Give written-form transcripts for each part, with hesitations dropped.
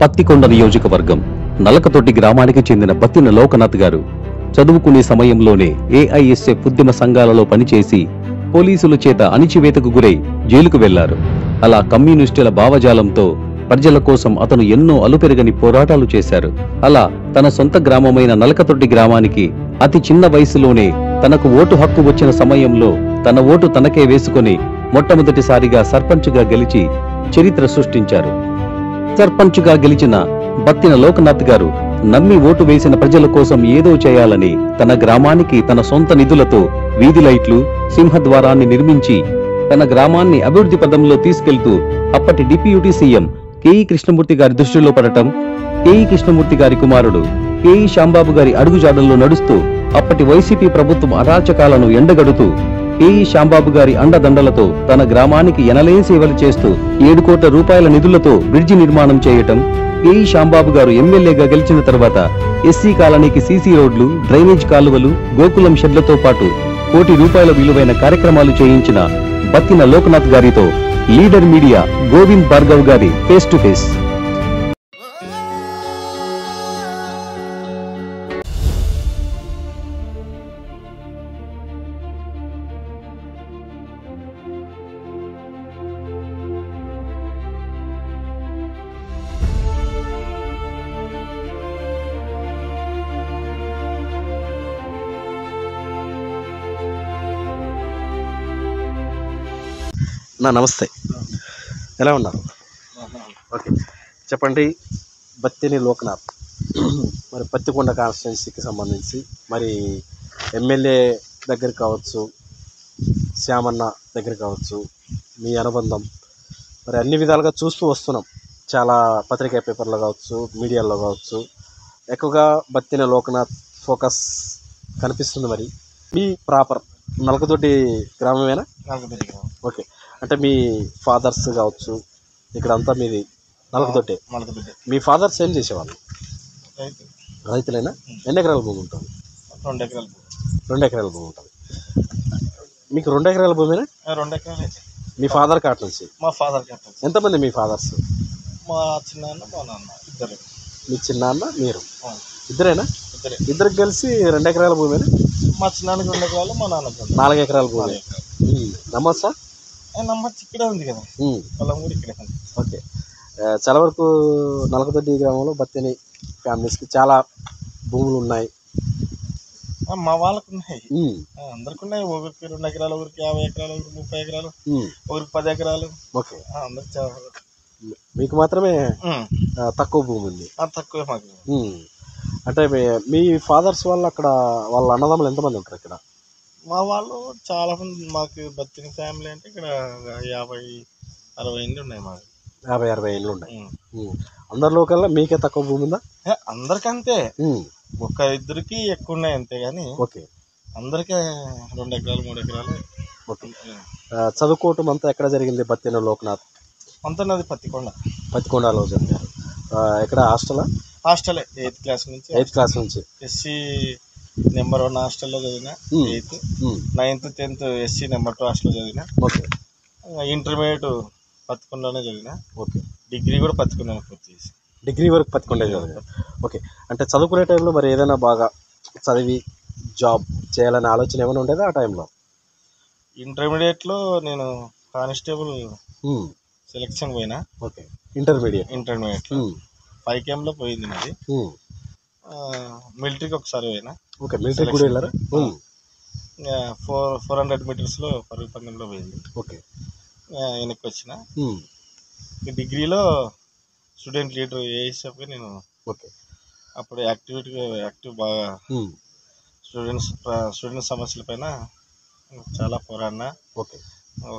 పత్తికొండ నియోజకవర్గం నలకతొట్టి గ్రామానికి చెందిన బత్తిన లోకనాథ్ గారు చదువుకునే సమయంలోనే ఏఐఎస్ఎఫ్ ఉద్యమ సంఘాలలో పనిచేసి పోలీసుల చేత అణిచివేతకు గురై జైలుకు వెళ్లారు. అలా కమ్యూనిస్టుల భావజాలంతో ప్రజల కోసం అతను ఎన్నో అలుపెరగని పోరాటాలు చేశారు. అలా తన సొంత గ్రామమైన నలకతొట్టి గ్రామానికి అతి చిన్న వయసులోనే తనకు ఓటు హక్కు వచ్చిన సమయంలో తన ఓటు తనకే వేసుకుని మొట్టమొదటిసారిగా సర్పంచ్గా గెలిచి చరిత్ర సృష్టించారు. సర్పంచ్గా గెలిచిన బత్తిన లోకనాథ్ గారు నమ్మి ఓటు వేసిన ప్రజల కోసం ఏదో చేయాలని తన గ్రామానికి తన సొంత నిధులతో వీధి లైట్లు, సింహద్వారాన్ని నిర్మించి తన గ్రామాన్ని అభివృద్ధి పదంలో తీసుకెళ్తూ అప్పటి డిప్యూటీ సీఎం కేఈ కృష్ణమూర్తి గారి దృష్టిలో పడటం, కేఈ కృష్ణమూర్తి గారి కుమారుడు కేఈ శ్యాంబాబు గారి అడుగుజాడల్లో నడుస్తూ అప్పటి వైసీపీ ప్రభుత్వం అరాచకాలను ఎండగడుతూ కేఈ శ్యాంబాబు గారి అండదండలతో తన గ్రామానికి ఎనలేని సేవలు చేస్తూ 7 కోట్ల రూపాయల నిధులతో బ్రిడ్జి నిర్మాణం చేయటం, కేఈ శ్యాంబాబు గారు ఎమ్మెల్యేగా గెలిచిన తర్వాత ఎస్సీ కాలనీకి సీసీ రోడ్లు, డ్రైనేజ్ కాలువలు, గోకులం షెడ్లతో పాటు ₹1 కోటి విలువైన కార్యక్రమాలు చేయించిన బత్తిన లోకనాథ్ గారితో లీడర్ మీడియా గోవింద్ భార్గవ్ గారి ఫేస్ టు ఫేస్. నమస్తే, ఎలా ఉన్నారు? ఓకే, చెప్పండి. బత్తిని లోకనాథ్ మరి పత్తికొండ కాన్స్టిట్యున్సీకి సంబంధించి మరి ఎమ్మెల్యే దగ్గర కావచ్చు, శ్యామన్న దగ్గర కావచ్చు, మీ అనుబంధం మరి అన్ని విధాలుగా చూస్తూ వస్తున్నాం. చాలా పత్రికా పేపర్లో కావచ్చు, మీడియాలో కావచ్చు, ఎక్కువగా బత్తిన లోకనాథ్ ఫోకస్ కనిపిస్తుంది. మరి మీ ప్రాపర్ నలకతొట్టి గ్రామమేనా? ఓకే, అంటే మీ ఫాదర్స్ కావచ్చు, ఇక్కడంతా మీది నలకతొట్టే. మీ ఫాదర్స్ ఏం చేసేవాళ్ళు? రైతులైనా? ఎన్ని ఎకరాల భూమి ఉంటుంది? 2 ఎకరాల భూమి. 2 ఎకరాల భూమి ఉంటుంది. మీకు 2 ఎకరాల భూమినా? 2 ఎకరాలు. మీ ఫాదర్ కాట నుంచి? మా ఫాదర్ కాట నుంచి. ఎంతమంది మీ ఫాదర్స్? మా చిన్నాన్న, మా నాన్న ఇద్దరు. మీ చిన్నాన్న మీరు ఇద్దరేనా? ఇద్దరే. ఇద్దరికి కలిసి 2 ఎకరాల భూమినా? మా చిన్నాన్నకి 2 ఎకరాలు, మా నాన్నకి 4 ఎకరాల భూమి. నమ్మొచ్చా? నమ్మచ్చు, ఇక్కడే ఉంది కదా, పొలం కూడా ఇక్కడే ఉంది. ఓకే, చాలా వరకు నలకతొట్టి గ్రామంలో బత్తిని ఫ్యామిలీస్కి చాలా భూములు ఉన్నాయి. మా వాళ్ళకు ఉన్నాయి, అందరికి ఉన్నాయి. ఒకరికి 2 ఎకరాలు, ఒకరికి 50 ఎకరాలు, ఒకరికి 30 ఎకరాలు, ఒకరికి 10 ఎకరాలు. ఓకే, అందరికి చాలా. మీకు మాత్రమే తక్కువ భూమి ఉంది? తక్కువే మాకు. అంటే మీ ఫాదర్స్ వాళ్ళు అక్కడ వాళ్ళ అన్నదమ్ములు ఎంతమంది ఉంటారు ఇక్కడ? మా వాళ్ళు చాలా మంది. మాకు బత్తిని ఫ్యామిలీ అంటే ఇక్కడ 50-60 ఇండ్లు ఉన్నాయి. మాకు 50-60 ఇండ్లు ఉన్నాయి. అందరిలో కల్లా మీకే తక్కువ భూమి ఉందా? అందరికంతే, ఒక ఇద్దరికి ఎక్కువ ఉన్నాయి అంతే గాని. ఓకే, అందరికీ 2 ఎకరాలు 3 ఎకరాలు. ఓకే, చదువుకోవటం అంతా ఎక్కడ జరిగింది? బత్తిన లోకనాథ్ అంతా నాది పత్తికొండ. పత్తికొండలో జరిగారు. ఎక్కడ హాస్టలా? హాస్టలే, 8th క్లాస్ నుంచి. 8th క్లాస్ నుంచి ఎస్సీ నెంబర్ 1 హాస్టల్లో చదివిన. 8th, 9th, 10th SC number 2 హాస్టల్లో చదివిన. ఓకే, ఇంటర్మీడియట్ పత్తికొండలోనే చదివిన. ఓకే, డిగ్రీ కూడా పత్తికొండలో పూర్తి చేసి. డిగ్రీ వరకు పత్తికొండ చదివారు. ఓకే, అంటే చదువుకునే టైంలో మరి ఏదైనా బాగా చదివి జాబ్ చేయాలనే ఆలోచన ఏమైనా ఉండేదా ఆ టైంలో? ఇంటర్మీడియట్లో నేను కానిస్టేబుల్ సెలెక్షన్ పోయినా. ఓకే, ఇంటర్మీడియట్లో 5KMలో పోయింది నాది. మిలిటరీకి ఒకసారి పోయినా. ఓకే, మిలిటరీ కూడా వెళ్ళారా? 400 మీటర్స్లో పరుగు పందెంలో పోయింది. ఓకే, వెనక్కి వచ్చిన. డిగ్రీలో స్టూడెంట్ లీడర్ ఏఎస్ఎఫ్ నేను. ఓకే, అప్పుడు యాక్టివ్ బాగా స్టూడెంట్స్ సమస్యల పైన చాలా పోరాడినా. ఓకే,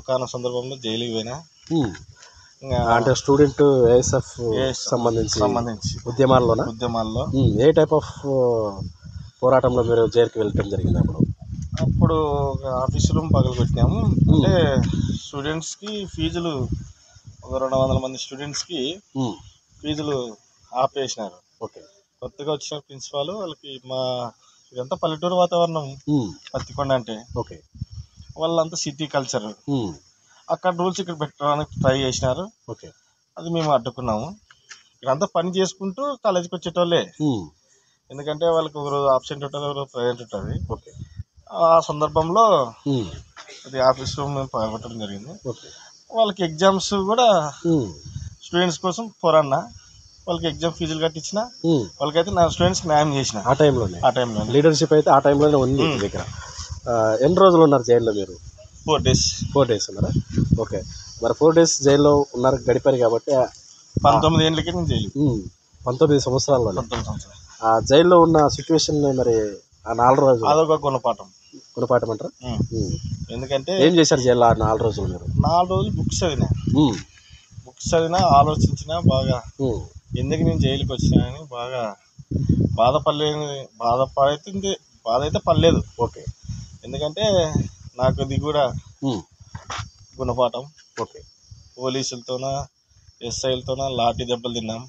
ఒకనొక సందర్భంలో జైలుకి పోయినా. అంటే స్టూడెంట్ ఏఎస్ఎఫ్ సంబంధించి ఉద్యమాల్లో ఏ టైప్ ఆఫ్ పోరాటంలో మీరు జైలుకి వెళ్ళటం జరిగింది? అప్పుడు ఆఫీస్ రూమ్ పగలగొట్టినాము. అంటే స్టూడెంట్స్కి ఫీజులు, ఒక 200 మంది స్టూడెంట్స్కి ఫీజులు ఆపేసినారు. ఓకే, కొత్తగా వచ్చిన ప్రిన్సిపాల్ వాళ్ళకి, మా ఇదంతా పల్లెటూరు వాతావరణం పత్తికొండ అంటే. ఓకే, వాళ్ళంతా సిటీ కల్చర్. అక్కడ రూల్స్ ఇక్కడ పెట్టడానికి ట్రై చేసినారు. ఓకే, అది మేము అడ్డుకున్నాము. ఇక్కడంతా పని చేసుకుంటూ కాలేజీకి వచ్చేటోళ్ళే. ఎందుకంటే వాళ్ళకి ఒకరు ఆబ్సెంట్ ఉంటుంది, ఒకరు ప్రజెంట్ ఉంటుంది. ఓకే. ఆ సందర్భంలో అది ఆఫీస్ రూమ్ మేము పగొట్టడం జరిగింది. వాళ్ళకి ఎగ్జామ్స్ కూడా స్టూడెంట్స్ కోసం పోరన్నా వాళ్ళకి ఎగ్జామ్ ఫీజులు కట్టించిన వాళ్ళకైతే నా స్టూడెంట్స్కి న్యాయం చేసిన ఆ టైంలో లీడర్షిప్ అయితే ఆ టైంలోనే ఉంది మీ దగ్గర. ఎన్ని రోజులు ఉన్నారు జైల్లో మీరు? 4 days. 4 days ఉన్నారా? ఓకే. మరి 4 days జైల్లో ఉన్నారు, గడిపారు కాబట్టి 19 ఏళ్ళకి నేను జైలు. 19 సంవత్సరాల్లో 19 సంవత్సరాలు ఆ జైల్లో ఉన్న సిచ్యువేషన్ మరి ఆ 4 రోజులు అదొక గుణపాఠం అంటారా? ఎందుకంటే ఏం చేశారు జైల్లో ఆ 4 రోజులు మీరు? 4 రోజులు బుక్స్ చదివినా ఆలోచించినా బాగా ఎందుకు నేను జైలుకి వచ్చినానని బాగా బాధ అయితే పడలేదు. ఓకే. ఎందుకంటే నాకు అది కూడా గుణపాఠం. ఓకే. పోలీసులతోన ఎస్ఐలతోన లాఠీ దెబ్బలు తిన్నాం.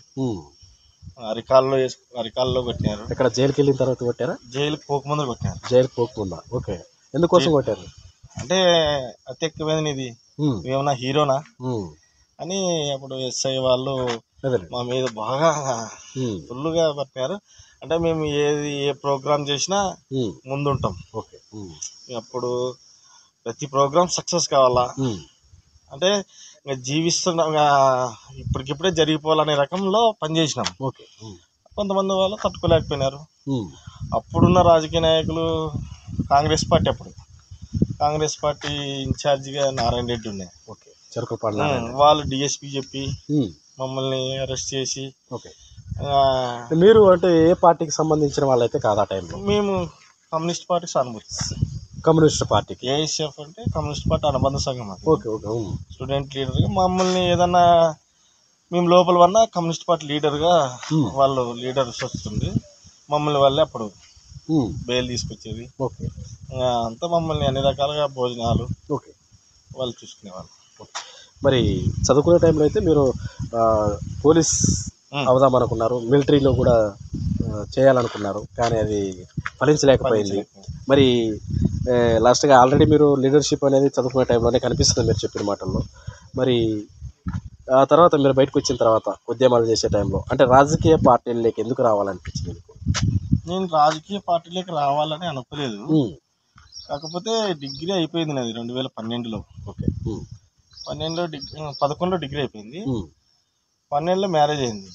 అరికాల్లో కొట్టినారు. ఇక్కడ జైలుకి వెళ్ళిన తర్వాత కొట్టారా? జైలుకి పోకముందు కొట్టినారు. జైలుకి పోకముందా? ఓకే. ఎందుకోసం కొట్టారు? అంటే అతి ఎక్కువైంది ఇది ఏమన్నా హీరోనా అని అప్పుడు ఎస్ఐ వాళ్ళు మా మీద బాగా ఫుల్గా పట్టినారు. అంటే మేము ఏ ప్రోగ్రామ్ చేసినా ముందుంటాం. ఓకే. అప్పుడు ప్రతి ప్రోగ్రామ్ సక్సెస్ కావాలా అంటే ఇంకా జీవిస్తున్నా ఇప్పటికిప్పుడే జరిగిపోవాలనే రకంలో పనిచేసినాం. ఓకే. కొంతమంది వాళ్ళు తట్టుకోలేకపోయినారు. అప్పుడున్న రాజకీయ నాయకులు కాంగ్రెస్ పార్టీ ఇన్ఛార్జిగా నారాయణ రెడ్డి ఉన్నాయి. ఓకే. చెరుకులపాడు వాళ్ళు డిఎస్పీ చెప్పి మమ్మల్ని అరెస్ట్ చేసి. ఓకే. మీరు అంటే ఏ పార్టీకి సంబంధించిన వాళ్ళైతే కాదు ఆ టైంలో? మేము కమ్యూనిస్ట్ పార్టీ సానుభూతి. కమ్యూనిస్ట్ పార్టీకి ఏఐఎస్ఎఫ్ అంటే కమ్యూనిస్ట్ పార్టీ అనుబంధ సంఘం. ఓకే. ఓకే. స్టూడెంట్ లీడర్గా మమ్మల్ని ఏదన్నా మేము లోపల వల్ల కమ్యూనిస్ట్ పార్టీ లీడర్గా వాళ్ళు లీడర్స్ వస్తుంది మమ్మల్ని వాళ్ళే అప్పుడు బెయిల్ తీసుకొచ్చేది. ఓకే. అంతా మమ్మల్ని అన్ని రకాలుగా భోజనాలు ఓకే వాళ్ళు చూసుకునేవాళ్ళు. మరి చదువుకునే టైంలో అయితే మీరు పోలీస్ అవుదాం అనుకున్నారు, మిలిటరీలో కూడా చేయాలనుకున్నారు, కానీ అది ఫలించలేకపోయింది. మరి లాస్ట్గా ఆల్రెడీ మీరు లీడర్షిప్ అనేది చదువుకునే టైంలోనే కనిపిస్తుంది మీరు చెప్పిన మాటల్లో. మరి ఆ తర్వాత మీరు బయటకు వచ్చిన తర్వాత ఉద్యమాలు చేసే టైంలో అంటే రాజకీయ పార్టీలకి ఎందుకు రావాలనిపించింది? నేను రాజకీయ పార్టీలోకి రావాలని అనుకోలేదు. కాకపోతే డిగ్రీ అయిపోయింది నాది 2012లో. ఓకే. 11లో డిగ్రీ అయిపోయింది. 12లో మ్యారేజ్ అయింది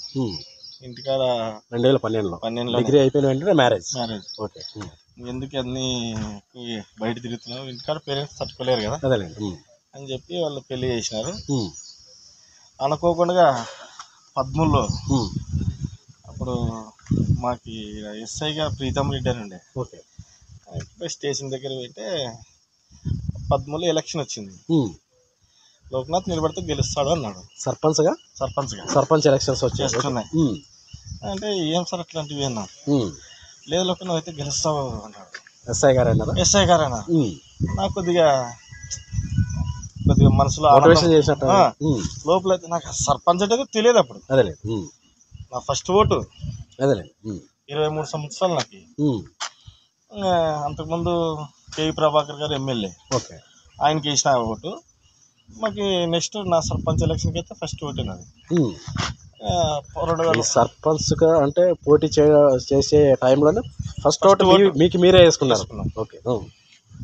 ఇంటికాడ. 2012లో డిగ్రీ అయిపోయిన వెంటనే మ్యారేజ్. ఓకే. ఎందుకు అన్ని బయట తిరుగుతున్నావు, ఇంటికాడ పేరెంట్స్ తట్టుకోలేరు కదా అని చెప్పి వాళ్ళు పెళ్లి చేసినారు. అనుకోకుండా 13లో అప్పుడు మాకు ఎస్ఐగా ప్రీతం రెడ్డి అని ఉండే. ఓకే. స్టేషన్ దగ్గర పోయితే 13లో ఎలక్షన్ వచ్చింది. లోక్నాథ్ నిలబడితే గెలుస్తాడు అన్నాడు. సర్పంచ్ ఎలక్షన్స్ వచ్చేస్తున్నాయి అంటే ఏం సార్ అట్లాంటివి అన్నా. లేదు లోక్నాథ్ అయితే గెలుస్తావు అన్నాడు. ఎస్ఐ గారు అన్నారు. నాకు కొద్దిగా మనసులో లోపల అయితే నాకు సర్పంచ్ అంటే తెలియదు అప్పుడు. నా ఫస్ట్ ఓటు 23 సంవత్సరాలు నాకు. అంతకుముందు కేవి ప్రభాకర్ గారు ఎమ్మెల్యే, ఆయనకి వేసిన ఓటు. మాకు నెక్స్ట్ నా సర్పంచ్ ఎలక్షన్కి అయితే ఫస్ట్ ఓటే నాది. సర్పంచ్గా అంటే పోటీ చేసే టైంలోనే ఫస్ట్ ఓటు మీకు మీరే వేసుకున్నారు. ఓకే.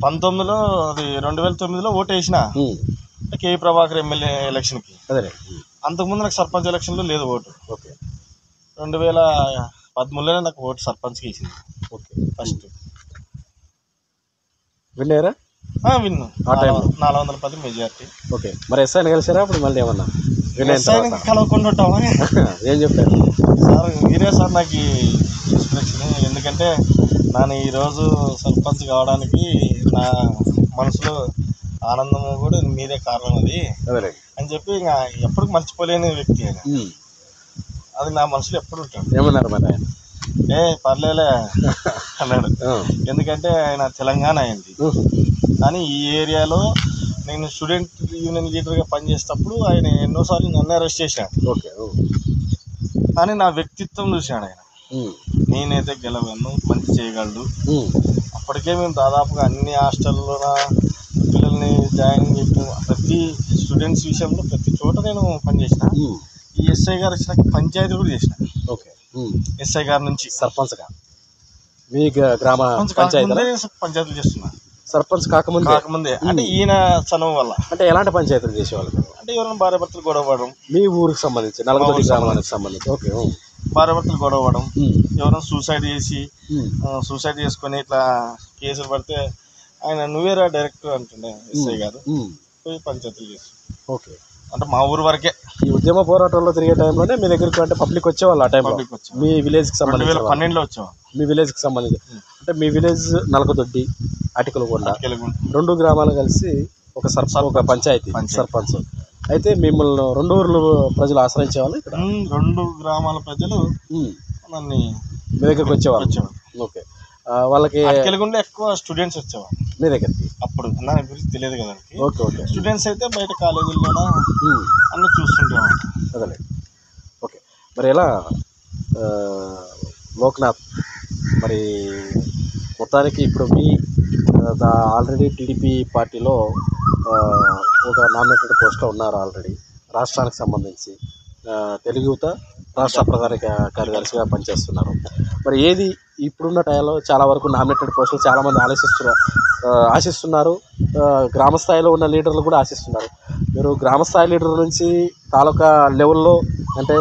19లో అది 2009లో ఓటు వేసిన కేవి ప్రభాకర్ ఎమ్మెల్యే ఎలక్షన్కి. అంతకుముందు నాకు సర్పంచ్ ఎలక్షన్లో లేదు ఓటు. ఓకే. 2013లోనే నాకు ఓటు సర్పంచ్కి వేసింది. ఓకే. ఫస్ట్ విన్నారా? విన్ను 410 మెజార్టీ. ఓకే. మరి ఎస్ఐని కలిసారా అప్పుడు? మళ్ళీ ఏమన్నా కలవకుండా ఉంటామని ఏం చెప్పారు సార్? మీరే సార్ నాకు ఇన్స్పిరేషన్. ఎందుకంటే నేను ఈరోజు సర్పంచ్ కావడానికి నా మనసులో ఆనందము కూడా మీరే కారణం అది అని చెప్పి ఇంకా ఎప్పటికి మర్చిపోలేని వ్యక్తి ఆయన. అది నా మనసులో ఎప్పుడు ఉంటాడు. ఏమన్నారు మరి ఆయన? పర్లేలే అన్నాడు. ఎందుకంటే ఆయన తెలంగాణ అయింది, కానీ ఈ ఏరియాలో నేను స్టూడెంట్ యూనియన్ లీడర్గా పనిచేసేటప్పుడు ఆయన ఎన్నోసార్లు నన్ను అరెస్ట్ చేశాడు. ఓకే. కానీ నా వ్యక్తిత్వం చూశాడు ఆయన. నేనైతే గెలవను, మంచి చేయగలడు. అప్పటికే మేము దాదాపుగా అన్ని హాస్టల్లో పిల్లల్ని జాయిన్ చేసిన ప్రతి స్టూడెంట్స్ విషయంలో ప్రతి చోట నేను పనిచేసిన. ఈ ఎస్ఐ గారు వచ్చినాక పంచాయతీ కూడా చేసిన. ఓకే. ఎస్ఐ గారి నుంచి సర్పంచ్గా మీ గ్రామ పంచాయతీలు చేస్తున్నా. సర్పంచ్ కాకముందే అంటే ఈయన చనువు వల్ల. అంటే ఎలాంటి పంచాయతీలు చేసేవాళ్ళు? అంటే ఎవరైనా భార్య భర్తలు గొడవ పడడం. మీ ఊరికి సంబంధించి నలగొండ గ్రామానికి సంబంధించి. ఓకే. భార్య భర్తలు గొడవ పడడం, ఎవరైనా సూసైడ్ చేసుకొని ఇట్లా కేసులు పడితే ఆయన నువ్వేరా డైరెక్టర్ అంటుండే ఎస్ఐ గారు, పోయి పంచాయతీలు చేసి. ఓకే. అంటే మా ఊరు వరకే. ఈ ఉద్యమ పోరాటంలో తిరిగే టైంలోనే మీ దగ్గరికి అంటే పబ్లిక్ వచ్చేవాళ్ళు? ఆ టైంలో మీ విలేజ్కి సంబంధించి 2012లో వచ్చేవాళ్ళు. మీ విలేజ్కి సంబంధించి అంటే మీ విలేజ్ నలకదొడ్డి, అటికలగొండ 2 గ్రామాలు కలిసి ఒక పంచాయతీ సర్పంచ్. అయితే మిమ్మల్ని 2 ఊర్లు ప్రజలు ఆశ్రయించేవాళ్ళు ఇక్కడ? 2 గ్రామాల ప్రజలు నన్ను మీ దగ్గరికి వచ్చేవాళ్ళు. ఓకే. వాళ్ళకి తెలుగుండే ఎక్కువ స్టూడెంట్స్ వచ్చేవాళ్ళు మీ దగ్గరికి. అప్పుడు నా గురించి తెలియదు కదా. ఓకే. ఓకే. స్టూడెంట్స్ అయితే బయట కాలేజీల్లో అన్నీ చూస్తుండేవాళ్ళు. అదే. ఓకే. మరి ఎలా లోక్నాథ్ మరి మొత్తానికి ఇప్పుడు మీ ఆల్రెడీ టీడీపీ పార్టీలో ఒక నామినేటెడ్ పోస్ట్లో ఉన్నారు ఆల్రెడీ, రాష్ట్రానికి సంబంధించి తెలుగు యువత రాష్ట్ర ప్రధాన కార్యదర్శిగా పనిచేస్తున్నారు. మరి ఏది ఇప్పుడున్న టైంలో చాలా వరకు నామినేటెడ్ పోస్టులు చాలామంది ఆశిస్తున్నారు, గ్రామ స్థాయిలో ఉన్న లీడర్లు కూడా ఆశిస్తున్నారు. మీరు గ్రామ స్థాయి లీడర్ నుంచి తాలూకా లెవెల్లో అంటే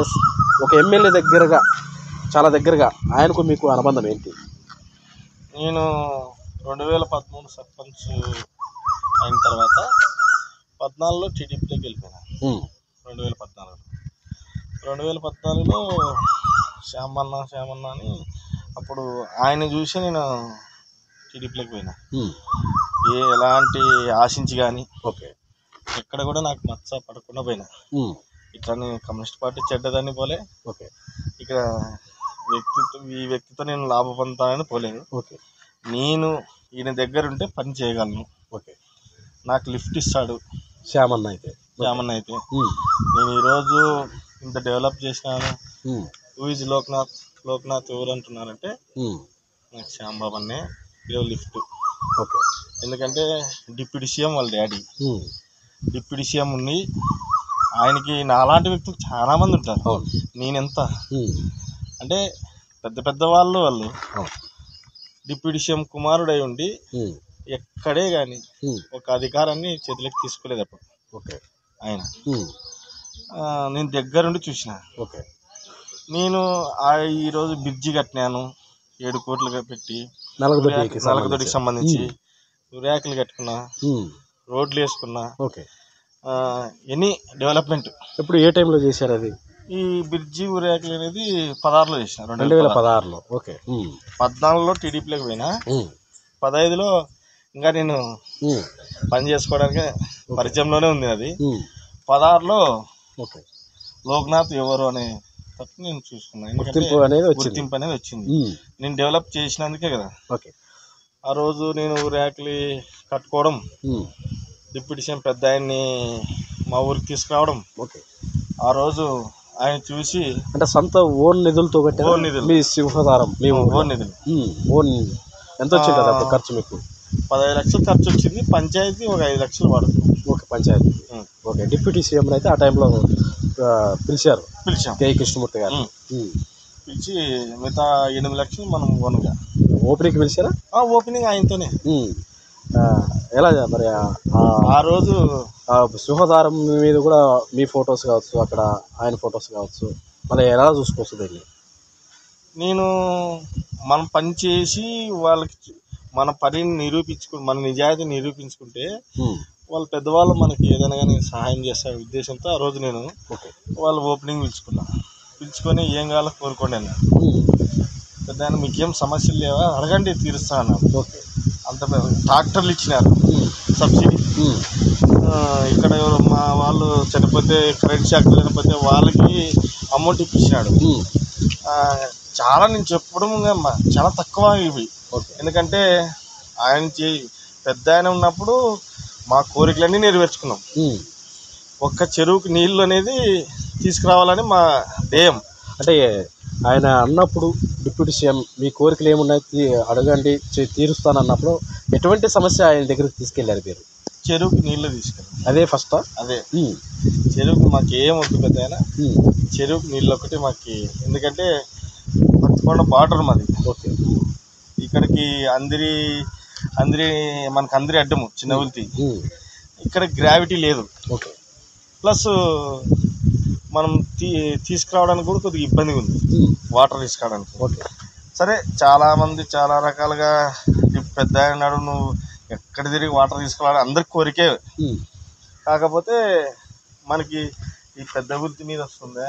ఒక ఎమ్మెల్యే దగ్గరగా, చాలా దగ్గరగా ఆయనకు మీకు అనుబంధం ఏంటి? నేను 2013 సర్పంచ్ అయిన తర్వాత 14లో టీడీపీలోకి వెళ్ళిపోయినా. 2014లో శ్యామన్న అని అప్పుడు ఆయన చూసి నేను టీడీపీలోకి పోయినా. ఎలాంటి ఆశించి కానీ ఎక్కడ కూడా నాకు మచ్చ పడకుండా పోయినా. ఇట్లా నేను కమ్యూనిస్ట్ పార్టీ చెడ్డదని పోలే, ఇక్కడ ఈ వ్యక్తితో నేను లాభ పొందుతానని పోలేదు. నేను ఈయన దగ్గర ఉంటే పని చేయగలను, నాకు లిఫ్ట్ ఇస్తాడు శ్యామన్న అయితే. నేను ఈరోజు ఇంత డెవలప్ చేసినాను. హూ ఇస్ లోక్నాథ్ ఎవరు అంటున్నారంటే నాకు శ్యాంబాబు అన్నే ఈరోజు లిఫ్ట్. ఎందుకంటే డిప్యూటీ సీఎం వాళ్ళ డాడీ డిప్యూటీ సీఎం ఉండి ఆయనకి నాలాంటి వ్యక్తులు చాలామంది ఉంటారు. నేనెంత అంటే పెద్ద వాళ్ళు డిప్యూటీ సీఎం కుమారుడు అయి ఉండి ఎక్కడే కానీ ఒక అధికారాన్ని చేతిలోకి తీసుకోలేదు అప్పుడు ఆయన. నేను దగ్గరుండి చూసిన. నేను ఈరోజు బ్రిడ్జి కట్టినాను 7 కోట్లు పెట్టి, నలగదొడ్డికి సంబంధించి ర్యాకులు కట్టుకున్నా, రోడ్లు వేసుకున్నా, ఎనీ డెవలప్మెంట్. ఇప్పుడు ఏ టైంలో చేశారు అది? ఈ బ్రిడ్జి ర్యాకులు అనేది 16లో చేసిన, 2016లో. 14లో టీడీపీలోకి పోయినా, 15లో ఇంకా నేను పని చేసుకోవడానికి పరిచయంలోనే ఉంది అది. 16లో లోక్నాథ్ ఎవరు అనే నేను చూసుకున్నాను. గుర్తింపు అనేది వచ్చింది. నేను డెవలప్ చేసినందుకే కదా. ఆ రోజు నేను ర్యాకులు కట్టుకోవడం, డిప్యూటీ సీఎం పెద్ద ఆయన్ని మా ఊరికి తీసుకురావడం, ఆ రోజు ఆయన చూసి అంటే సొంత ఓన్ నిధులతో ఓన్ నిధులు, మీ సింహదారం మీ ఓన్ నిధులు. ఎంత వచ్చింది కదా ఖర్చు? మీకు 15 లక్షలు ఖర్చు వచ్చింది. పంచాయతీ ఒక 5 లక్షలు పడుతుంది. పంచాయతీ. డిప్యూటీ సీఎం అయితే ఆ టైంలో పిలిచాం కే కృష్ణమూర్తి గారు. పిలిచి మిగతా 8 లక్షలు మనం ఓన్గా ఓపెనింగ్ పిలిచారా? ఓపెనింగ్ ఆయనతోనే. ఎలా మరి ఆ రోజు సింహదారం మీద కూడా మీ ఫొటోస్ కావచ్చు, అక్కడ ఆయన ఫొటోస్ కావచ్చు, మళ్ళీ ఎలా చూసుకోవచ్చు దీన్ని? నేను మనం పని చేసి వాళ్ళకి మన పనిని మన నిజాయితీ నిరూపించుకుంటే వాళ్ళ పెద్దవాళ్ళు మనకి ఏదైనా కానీ సహాయం చేస్తారు ఉద్దేశంతో ఆ రోజు నేను వాళ్ళు ఓపెనింగ్ పిలుచుకొని ఏం కావాలో కోరుకోండి అన్నారు. పెద్ద ఆయన మీకేం సమస్యలు లేవా అడగండి తీరుస్తా అన్నారు. అంత ట్రాక్టర్లు ఇచ్చినారు సబ్సిడీ. ఇక్కడ మా వాళ్ళు చనిపోతే, కరెంట్ షాక్ చనిపోతే వాళ్ళకి అమౌంట్ ఇప్పించినాడు. చాలా నేను చెప్పడం చాలా తక్కువ ఇవి. ఎందుకంటే ఆయన పెద్ద ఆయన ఉన్నప్పుడు మా కోరికలన్నీ నెరవేర్చుకున్నాం. ఒక్క చెరువుకి నీళ్ళు అనేది తీసుకురావాలని మా ధ్యేయం. అంటే ఆయన అన్నప్పుడు డిప్యూటీ సీఎం మీ కోరికలు ఏమున్నాయి అడగండి తీరుస్తాను అన్నప్పుడు ఎటువంటి సమస్య ఆయన దగ్గరికి తీసుకెళ్లారు మీరు? చెరువుకి నీళ్లు తీసుకెళ్ళాం. అదే ఫస్ట్. అదే చెరువుకి మాకు ఏం వద్దు పెద్ద అయినా చెరువుకి నీళ్ళు ఒకటి మాకు, ఎందుకంటే పత్తికొండ బార్డర్ మాది. ఓకే. ఇక్కడికి అందిరి మనకు అందిరి అడ్డము చిన్న ఉల్తి, ఇక్కడ గ్రావిటీ లేదు. ఓకే. ప్లస్ మనం తీసుకురావడానికి కూడా కొద్దిగా ఇబ్బందిగా ఉంది వాటర్ తీసుకురావడానికి. ఓకే. సరే చాలామంది చాలా రకాలుగా పెద్ద అయినాడు నువ్వు ఎక్కడ తిరిగి వాటర్ తీసుకురావాలి అందరికి కోరికే. కాకపోతే మనకి ఈ పెద్ద గుర్తి మీద వస్తుందా,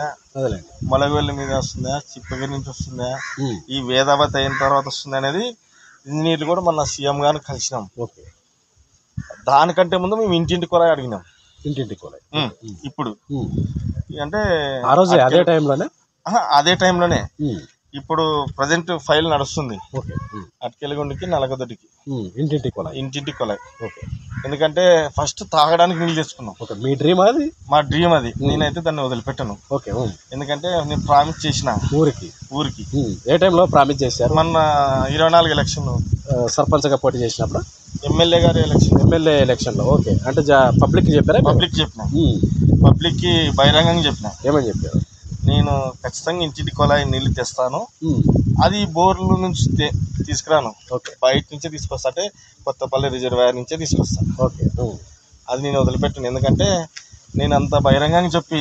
మొలగవెల్లి మీద వస్తుందా, చిప్పగిరి నుంచి వస్తుందా, ఈ వేదావతి అయిన తర్వాత వస్తుందా అనేది ఇంజనీర్లు కూడా మన సీఎం గారిని కలిసినాం. ఓకే. దానికంటే ముందు మేము ఇంటింటి కొలాయి అడిగినాం. ఇంటింటి కొలాయి ఇప్పుడు అంటే ఆ రోజు అదే టైంలోనే ఇప్పుడు ప్రజెంట్ ఫైల్ నడుస్తుంది. అటుకెళ్ళగుండికి నలగదొడ్డికి ఇంటింటి కొలాయి. ఎందుకంటే ఫస్ట్ తాగడానికి నీళ్ళు తెచ్చుకున్నాం. మీ డ్రీమ్ అది? మా డ్రీమ్ అది. నేనైతే దాన్ని వదిలిపెట్టాను. ఎందుకంటే నేను ప్రామిస్ చేసిన ఊరికి. ఏ టైంలో ప్రామిస్ చేశారు? మొన్న 24 ఎలక్షన్ సర్పంచ్గా పోటీ చేసినప్పుడు, ఎమ్మెల్యే ఎలక్షన్లో. ఓకే. అంటే పబ్లిక్ చెప్పారా? పబ్లిక్ చెప్పిన, పబ్లిక్కి బహిరంగంగా చెప్పిన. ఏమని చెప్పారు? నేను ఖచ్చితంగా ఇంటింటి కొలాయి నీళ్ళు తెస్తాను, అది బోర్ల నుంచి తీసుకురాను, బయట నుంచే తీసుకొస్తా, అంటే కొత్తపల్లి రిజర్వాయర్ నుంచే తీసుకొస్తాను. ఓకే. అది నేను వదిలిపెట్టాను. ఎందుకంటే నేను అంత బహిరంగంగా చెప్పి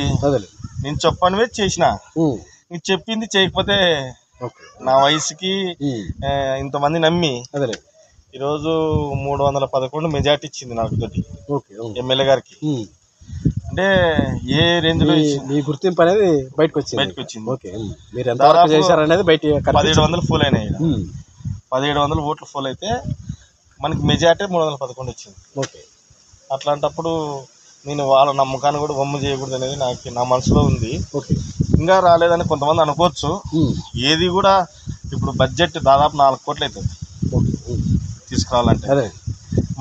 నేను చెప్పనివే చేసిన, నీకు చెప్పింది చేయకపోతే నా వయసుకి ఇంతమంది నమ్మి ఈరోజు 311 మెజార్టీ ఇచ్చింది నాకు తోటి ఎమ్మెల్యే గారికి. అంటే ఏ రేంజ్ లో మీ గుర్తింపు అనేది బయటకు వచ్చింది. ఓకే. మీరు ఎంత చేశారనేది బయట 1700 ఫోల్ అయినాయి. 1700 ఓట్లు ఫోల్ అయితే మనకి మెజార్టీ 311 వచ్చింది. ఓకే. అట్లాంటప్పుడు నేను వాళ్ళ నమ్మకాన్ని కూడా వమ్ము చేయకూడదు అనేది నా మనసులో ఉంది. ఓకే. ఇంకా రాలేదని కొంతమంది అనుకోవచ్చు. ఏది కూడా ఇప్పుడు బడ్జెట్ దాదాపు 4 కోట్లు అవుతుంది తీసుకురావాలంటే.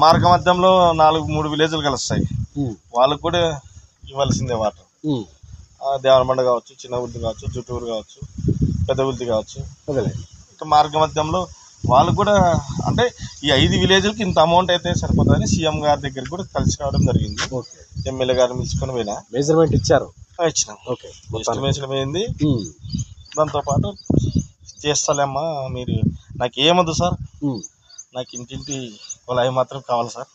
మార్గ మధ్యంలో 3 విలేజ్లు కలుస్తాయి, వాళ్ళకు కూడా ఇవ్వాల్సిందే వాటర్. దేవరమండ కావచ్చు, చిన్న ఉల్తి కావచ్చు, జుట్టూరు కావచ్చు, పెద్ద ఉల్తి కావచ్చు. మార్గ మధ్యంలో వాళ్ళకు కూడా అంటే ఈ 5 విలేజ్లకి ఇంత అమౌంట్ అయితే సరిపోతుందని సీఎం గారి దగ్గరికి కూడా కలిసి రావడం జరిగింది. ఎమ్మెల్యే గారిని పిలుచుకొని పోయినా, మెజర్మెంట్ ఇచ్చినాం. ఎస్టిమేషన్ అయింది. దాంతోపాటు చేస్తాలేమ్మా మీరు, నాకు ఏమొద్దు సార్, నాకు ఇంటింటి కొలాయి మాత్రం కావాలి సార్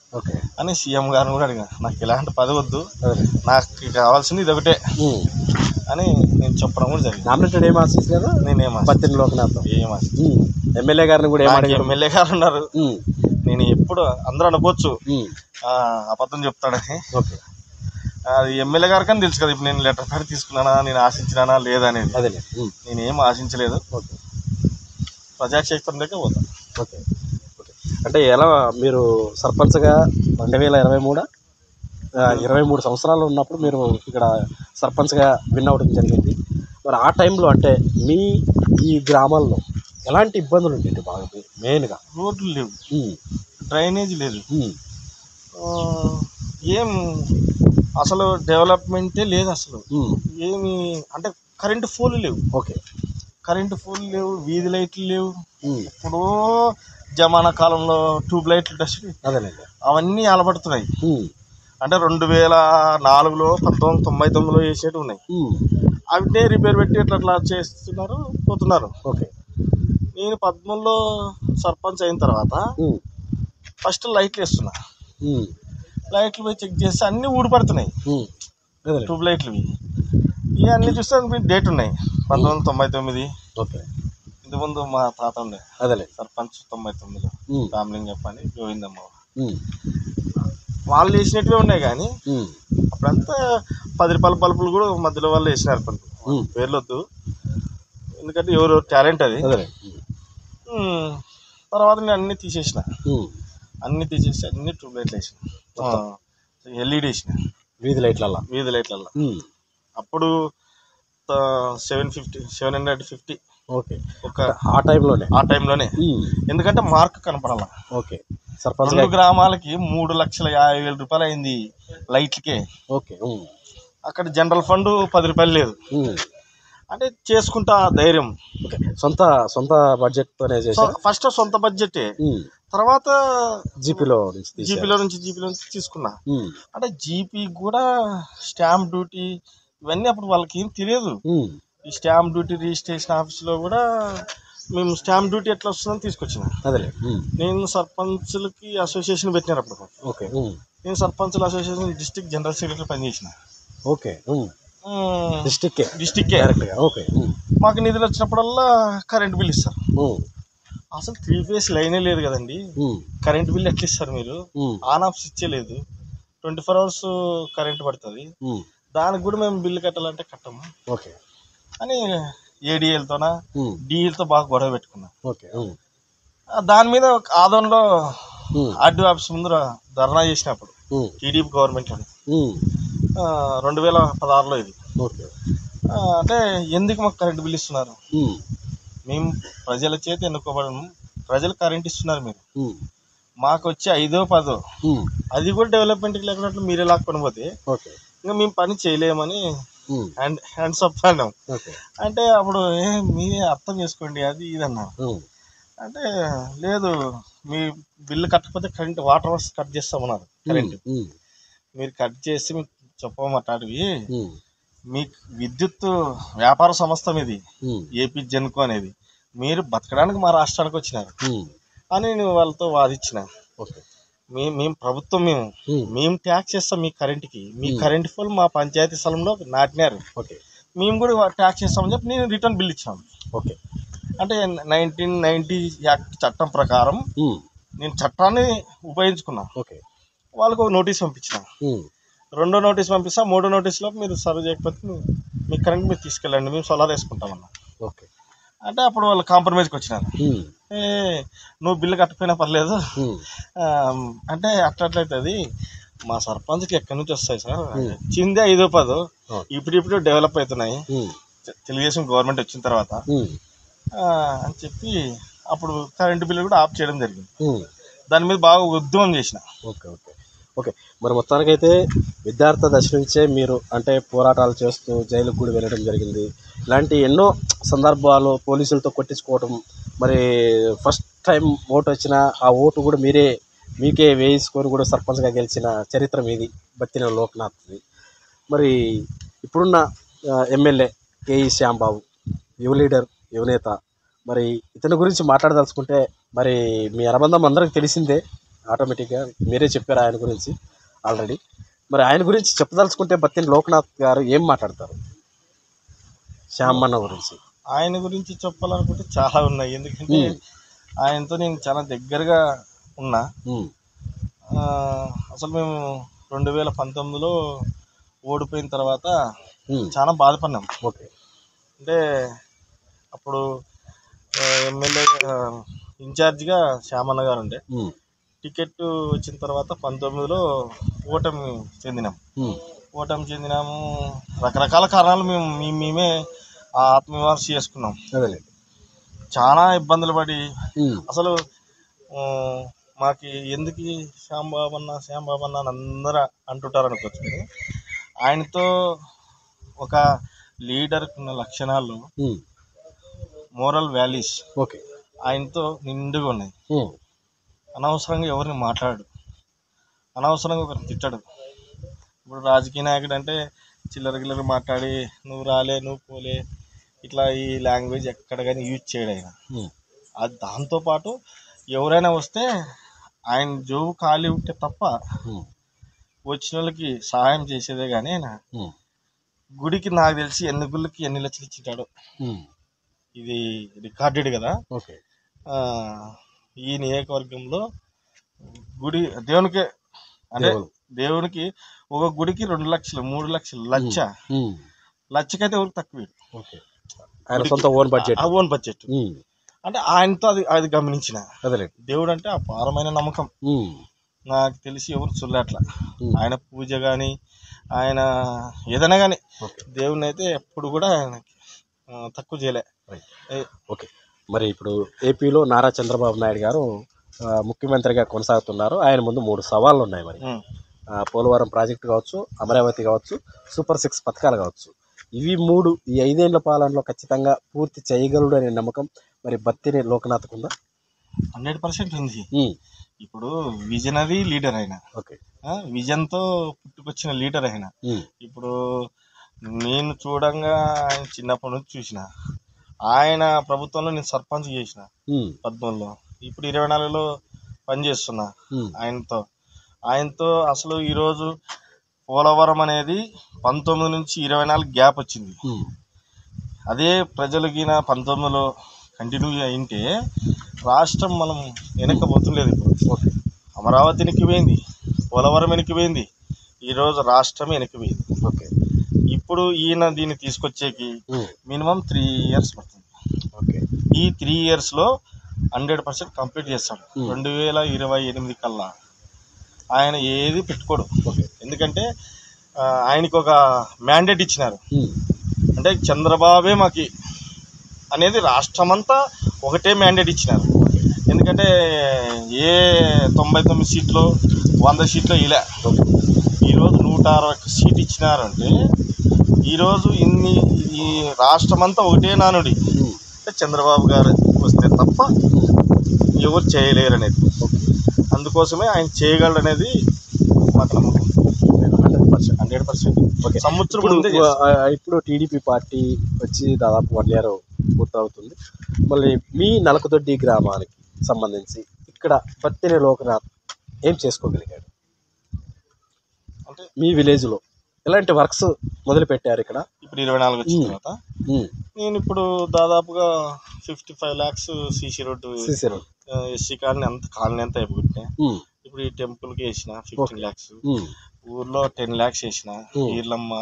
అని సీఎం గారిని కూడా అడిగా. నాకు ఎలాంటి పదవి వద్దు, నాకు కావాల్సింది ఇది ఒకటే అని నేను చెప్పడం కూడా జరిగింది. నామినేటెడ్ ఏం ఆశించలేదు నేనేం ఎమ్మెల్యే గారిని కూడా ఎమ్మెల్యే గారు ఉన్నారు. నేను ఎప్పుడు అందరూ అనుకోవచ్చు అబద్ధం చెప్తాడని, అది ఎమ్మెల్యే గారికి అని తెలుసు కదా. ఇప్పుడు నేను లెటర్ ప్యాడ్ తీసుకున్నానా, నేను ఆశించినానా లేదా అనేది. నేనేం ఆశించలేదు, ప్రజాక్షేత్రంలోకే పోతాను. ఓకే. అంటే ఎలా మీరు సర్పంచ్గా 2023 సంవత్సరాలు ఉన్నప్పుడు మీరు ఇక్కడ సర్పంచ్గా విన్ అవ్వడం జరిగింది. మరి ఆ టైంలో అంటే మీ ఈ గ్రామాల్లో ఎలాంటి ఇబ్బందులు ఉండేవి? బాగా మెయిన్గా రోడ్లు లేవు, డ్రైనేజ్ లేదు, ఏం అసలు డెవలప్మెంటే లేదు అసలు. ఏమి అంటే కరెంటు ఫోన్లు లేవు. ఓకే. కరెంటు ఫోన్లు లేవు, వీధి లైట్లు లేవు. ఇప్పుడు జమానా కాలంలో ట్యూబ్ లైట్లు టచ్ అవన్నీ అలబడుతున్నాయి. అంటే 2004లో 1999లో వేసేవి ఉన్నాయి. అవిటే రిపేర్ పెట్టి అట్లా చేస్తున్నారు, పోతున్నారు. ఓకే. నేను 13లో సర్పంచ్ అయిన తర్వాత ఫస్ట్ లైట్లు వేస్తున్నా. లైట్లు పోయి చెక్ చేస్తే అన్నీ ఊడిపడుతున్నాయి ట్యూబ్ లైట్లు. ఇవన్నీ చూస్తే డేట్ ఉన్నాయి 1999. ఓకే. ఇంతకుముందు మా తాత ఉండే సర్పంచ్ 99లో రామలింగ చెప్పని గోవిందమ్మ, వాళ్ళు వేసినట్టువే ఉన్నాయి. కానీ అప్పుడంతా 10 రూపాయల బల్బులు కూడా మధ్యలో వాళ్ళు వేసినారు. కొన్ని పేర్లు వద్దు, ఎందుకంటే ఎవరు టాలెంట్ అది. తర్వాత నేను అన్నీ తీసేసి అన్ని ట్యూబ్ లైట్లు వేసిన, ఎల్ఈడి వేసిన వీధి లైట్లల్లో. అప్పుడు 750. ఓకే. ఆ టైంలోనే ఎందుకంటే మార్క్ కనపడాల. ఓకే. 2 గ్రామాలకి 3,50,000 రూపాయలు అయింది లైట్లకే. ఓకే. అక్కడ జనరల్ ఫండ్ 10 రూపాయలు లేదు. అంటే చేసుకుంటా ధైర్యం. ఓకే, సొంత సొంత బడ్జెట్తోనే చేశారు. ఫస్ట్ సొంత బడ్జెటే, తర్వాత జీపీలో నుంచి తీసుకున్నా. అంటే జీపీ కూడా స్టాంప్ డ్యూటీ ఇవన్నీ అప్పుడు వాళ్ళకి ఏం తెలియదు. ఈ స్టాంప్ డ్యూటీ రిజిస్ట్రేషన్ ఆఫీస్లో కూడా మేము స్టాంప్ డ్యూటీ ఎట్లా వస్తుందని తీసుకొచ్చిన. అదే నేను సర్పంచులకి అసోసియేషన్ పెట్టినారు అప్పుడు. ఓకే, నేను సర్పంచుల అసోసియేషన్ డిస్ట్రిక్ట్ జనరల్ సెక్రటరీ పనిచేసిన. Okay, district okay. మాకు నిధులు వచ్చినప్పుడల్లా కరెంట్ బిల్ ఇస్తారు. అసలు 3 ఫేస్ లైనే లేదు కదండి, కరెంట్ బిల్ ఎట్లా ఇస్తారు మీరు? ఆన్ ఆఫ్ స్విచ్ లేదు, 24 hours కరెంట్ పడుతుంది, దానికి కూడా మేము బిల్లు కట్టాలంటే కట్టము. ఓకే అని ఏడిఎల్తోనా డిఎల్తో బాగా గొడవ పెట్టుకున్నాం. ఓకే, దాని మీద ఆదోన్లో ఆర్డీఓ ఆఫీస్ ముందు ధర్నా చేసినప్పుడు టీడీపీ గవర్నమెంట్ 2016లో ఇది. అంటే ఎందుకు మాకు కరెంట్ బిల్ ఇస్తున్నారు? మేము ప్రజల చేత ఎన్నుకోబడము, ప్రజలు కరెంట్ ఇస్తున్నారు, మీరు మాకు వచ్చి 5-10 అది కూడా డెవలప్మెంట్కి లేకున్నట్లు మీరే లాక్కొని పోతే ఇంకా మేము పని చేయలేమని హ్యాండ్స్ అప్ అన్నాం. అంటే అప్పుడు మీరే అర్థం చేసుకోండి అది ఇది అన్నారు. అంటే లేదు, మీ బిల్లు కట్టకపోతే కరెంట్ వాటర్ వర్క్స్ కట్ చేస్తామన్నారు. కరెంట్ మీరు కట్ చేసి మీకు చెప్పమాటవి, మీకు విద్యుత్ వ్యాపార సంస్థ ఇది ఏపీ జెన్కో అనేది, మీరు బతకడానికి మా రాష్ట్రానికి వచ్చినారు అని నేను వాళ్ళతో వాదించిన. మేము ప్రభుత్వం, మేము ట్యాక్స్ చేస్తాం మీ కరెంట్కి, మీ కరెంట్ ఫోన్ మా పంచాయతీ స్థలంలో నాటినారు, మేము కూడా ట్యాక్స్ చేస్తామని చెప్పి నేను రిటర్న్ బిల్ ఇచ్చాను. ఓకే, అంటే 1990 యాక్ట్ చట్టం ప్రకారం నేను చట్టాన్ని ఉపయోగించుకున్నా. వాళ్ళకు ఒక నోటీస్ పంపించిన, 2వ నోటీస్ పంపిస్తా, 3వ నోటీస్లో మీరు సర్వ్ చేయకపోతే మీ కరెంట్ మీరు తీసుకెళ్ళండి, మేము సోలార్ వేసుకుంటామన్నా. ఓకే, అంటే అప్పుడు వాళ్ళు కాంప్రమైజ్కి వచ్చినారు. నువ్వు బిల్లు కట్టకపోయినా పర్లేదు అంటే అట్లయితుంది, మా సర్పంచ్కి ఎక్కడి నుంచి వస్తాయి సార్, వచ్చిందే 5-10, ఇప్పుడు డెవలప్ అవుతున్నాయి తెలుగుదేశం గవర్నమెంట్ వచ్చిన తర్వాత అని చెప్పి అప్పుడు కరెంటు బిల్లు కూడా ఆఫ్ చేయడం జరిగింది. దాని మీద బాగా ఉద్యమం చేసిన. ఓకే ఓకే ఓకే మరి మొత్తానికైతే విద్యార్థి దశ నుంచే మీరు అంటే పోరాటాలు చేస్తూ జైలుకు కూడా వెళ్ళడం జరిగింది. ఇలాంటి ఎన్నో సందర్భాలు పోలీసులతో కొట్టించుకోవడం, మరి ఫస్ట్ టైం ఓటు వచ్చిన ఆ ఓటు కూడా మీకే వేసుకొని కూడా సర్పంచ్గా గెలిచిన చరిత్ర మీది బత్తిన లోక్నాథ్ది. మరి ఇప్పుడున్న ఎమ్మెల్యే కేఈ శ్యాంబాబు యువ లీడర్, యువనేత, మరి ఇతని గురించి మాట్లాడదలుచుకుంటే మరి మీ అనుబంధం అందరికి తెలిసిందే, ఆటోమేటిక్గా మీరే చెప్పారు ఆయన గురించి ఆల్రెడీ. మరి ఆయన గురించి చెప్పదలుచుకుంటే బత్తిన లోక్నాథ్ గారు ఏం మాట్లాడతారు శ్యామన్న గురించి? ఆయన గురించి చెప్పాలనుకుంటే చాలా ఉన్నాయి, ఎందుకంటే ఆయనతో నేను చాలా దగ్గరగా ఉన్నా. అసలు మేము 2019లో ఓడిపోయిన తర్వాత చాలా బాధపడినాం. ఓకే, అంటే అప్పుడు ఎమ్మెల్యే ఇన్ఛార్జిగా శ్యామన్న గారు ఉండే, టికెట్ వచ్చిన తర్వాత 19లో ఓటమి చెందినాము. రకరకాల కారణాలు మేమే ఆత్మవిమర్శ చేసుకున్నాం. చాలా ఇబ్బందులు పడి అసలు మాకు ఎందుకు శ్యాంబాబు అన్న అందరూ అంటుంటారు అనుకోవచ్చు. ఆయనతో ఒక లీడర్కి ఉన్న లక్షణాలు, మోరల్ వాల్యూస్ ఆయనతో నిండుగా ఉన్నాయి. అనవసరంగా ఎవరిని మాట్లాడు, అనవసరంగా ఒకరిని తిట్టడు. ఇప్పుడు రాజకీయ నాయకుడు అంటే చిల్లర మాట్లాడి నువ్వు రాలే, నువ్వు పోలే, ఇట్లా ఈ లాంగ్వేజ్ ఎక్కడ కానీ యూజ్ చేయడు ఆయన. అది దాంతోపాటు ఎవరైనా వస్తే ఆయన జోబు ఖాళీ ఉంటే తప్ప వచ్చిన వాళ్ళకి సహాయం చేసేదే కానీ ఆయన గుడికి నాకు తెలిసి ఎన్ని గుళ్ళకి ఎన్ని లక్షలు ఇచ్చింటాడు, ఇది రికార్డెడ్ కదా. ఈ నియోజకవర్గంలో గుడి దేవునికే అంటే దేవునికి ఒక గుడికి 2 లక్షలు 3 లక్షలు లక్షకైతే ఎవరికి తక్కువ. ఓన్ బడ్జెట్ అంటే ఆయనతో అది గమనించిన. దేవుడు అంటే అపారమైన నమ్మకం, నాకు తెలిసి ఎవరు చూడట్లా. ఆయన పూజ కానీ ఆయన ఏదైనా కానీ దేవుడిని అయితే ఎప్పుడు కూడా ఆయనకి తక్కువ చేయలే. ఓకే, మరి ఇప్పుడు ఏపీలో నారా చంద్రబాబు నాయుడు గారు ముఖ్యమంత్రిగా కొనసాగుతున్నారు. ఆయన ముందు 3 సవాళ్ళు ఉన్నాయి. మరి పోలవరం ప్రాజెక్టు కావచ్చు, అమరావతి కావచ్చు, సూపర్ 6 పథకాలు కావచ్చు, ఇవి 3 ఈ 5 ఏళ్ల పాలనలో ఖచ్చితంగా పూర్తి చేయగలడు అనే నమ్మకం మరి బత్తిని లోకనాథ్కు ఉందా? 100% ఉంది. ఇప్పుడు విజనరీ లీడర్ అయినా, ఓకే, విజన్తో పుట్టుకొచ్చిన లీడర్ అయినా. ఇప్పుడు నేను చూడంగా ఆయన చిన్నప్పటి నుంచి చూసిన, ఆయన ప్రభుత్వంలో నేను సర్పంచ్ చేసిన 14లో, ఇప్పుడు 24లో పనిచేస్తున్నా ఆయనతో. అసలు ఈరోజు పోలవరం అనేది 19 నుంచి 24 గ్యాప్ వచ్చింది. అదే ప్రజలకి 19లో కంటిన్యూ అయింటే రాష్ట్రం మనం వెనక్కపోతులేదు. ఇప్పుడు అమరావతి వెనక్కిపోయింది, పోలవరం వెనక్కిపోయింది, ఈరోజు రాష్ట్రం వెనక్కిపోయింది. ఓకే, ఇప్పుడు ఈయన దీన్ని తీసుకొచ్చేకి మినిమం 3 years పడుతుంది. ఓకే, ఈ 3 yearsలో 100% కంప్లీట్ చేస్తాడు. 2028 కల్లా ఆయన ఏది పెట్టుకోడు. ఎందుకంటే ఆయనకి ఒక మ్యాండేట్ ఇచ్చినారు, అంటే చంద్రబాబే మాకి అనేది రాష్ట్రమంతా ఒకటే మ్యాండేట్ ఇచ్చినారు. ఎందుకంటే ఏ 99 సీట్లు 100 సీట్లు ఇలా, ఈరోజు 160 సీట్ ఇచ్చినారంటే ఈరోజు ఈ రాష్ట్రమంతా ఒకటే నానుడి, అంటే చంద్రబాబు గారు వస్తే తప్ప ఎవరు చేయలేరు అనేది. అందుకోసమే ఆయన చేయగలడు అనేది మాకు నమ్మకం. 100%. సంవత్సరం ఇప్పుడు టీడీపీ పార్టీ వచ్చి దాదాపు 1 year పూర్తవుతుంది. మళ్ళీ మీ నలకదొడ్డి గ్రామానికి సంబంధించి ఇక్కడ బత్తిని లోకనాథ్ ఏం చేసుకోగలిగాడు? అంటే మీ విలేజ్లో ఎలాంటి వర్క్స్ మొదలు పెట్టారు ఇక్కడ? ఇప్పుడు 24 వచ్చిన తర్వాత నేను ఇప్పుడు దాదాపుగా 55 lakhs CC road, SC colony అంతా అయిపోయింది. ఇప్పుడు ఈ టెంపుల్కి వేసిన 15 lakhs, ఊర్లో 10 lakhs వేసిన, ఈర్లమ్మ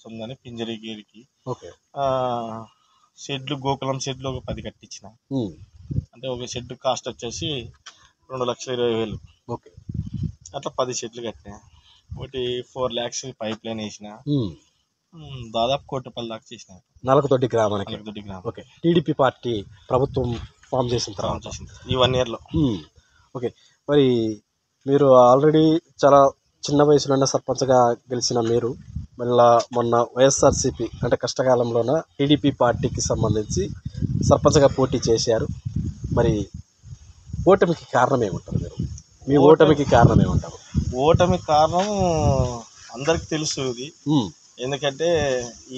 సొందని పింజరి గేరికి, షెడ్లు గోకులం షెడ్లు ఒక 10 కట్టించిన. అంటే ఒక షెడ్ కాస్ట్ వచ్చేసి 2,20,000. ఓకే, అట్లా 10 షెడ్లు కట్టినా. ఒకటి 4 lakhs పైప్ లైన్ వేసిన. దాదాపు 1 కోటి రూపాయల దాకా చేసిన నలకదొడ్డి గ్రామానికి. ఓకే, టీడీపీ పార్టీ ప్రభుత్వం ఫామ్ చేసిన తర్వాత ఈ 1 yearలో. ఓకే, మరి మీరు ఆల్రెడీ చాలా చిన్న వయసులోనే సర్పంచ్గా గెలిచిన మీరు మళ్ళీ మొన్న వైఎస్ఆర్సీపీ అంటే కష్టకాలంలోన టీడీపీ పార్టీకి సంబంధించి సర్పంచ్గా పోటీ చేశారు. మరి ఓటమికి కారణం ఏమంటారు మీరు? మీ ఓటమికి కారణం ఏమంటారు? ఓటమి కారణం అందరికి తెలుసు ఇది. ఎందుకంటే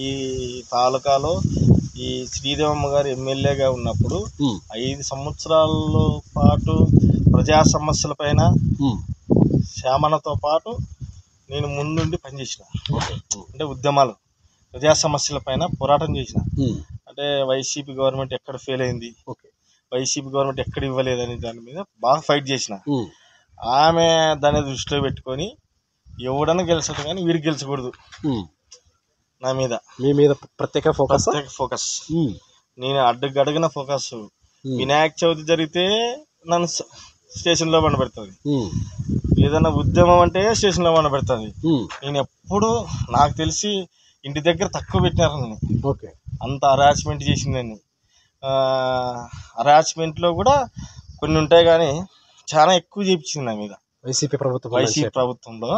ఈ తాలూకాలో ఈ శ్రీదేవమ్మ గారు ఎమ్మెల్యేగా ఉన్నప్పుడు 5 సంవత్సరాల పాటు ప్రజా సమస్యల పైన శ్యామన్నతో పాటు నేను ముందుండి పనిచేసిన. అంటే ఉద్యమాలు, ప్రజా సమస్యల పైన పోరాటం చేసిన. అంటే వైసీపీ గవర్నమెంట్ ఎక్కడ ఫెయిల్ అయింది, వైసీపీ గవర్నమెంట్ ఎక్కడ ఇవ్వలేదని దాని మీద బాగా ఫైట్ చేసిన. ఆమె దాన్ని దృష్టిలో పెట్టుకొని ఎవడన్నా గెలిచదు కానీ వీడికి గెలిచకూడదు, నా మీద మీ మీద ప్రత్యేక ఫోకస్. నేను అడ్డుగడిగిన ఫోకస్. వినాయక చవితి జరిగితే నన్ను స్టేషన్లో పండబెడుతుంది, ఏదైనా ఉద్యమం అంటే స్టేషన్లో పండబెడుతుంది. నేను ఎప్పుడు నాకు తెలిసి ఇంటి దగ్గర తక్కువ పెట్టినారు నన్ను. అంత హరాస్మెంట్ చేసిందని. హరాస్మెంట్లో కూడా కొన్ని ఉంటాయి కానీ చాలా ఎక్కువ చేయించింది నా మీద వైసీపీ ప్రభుత్వంలో.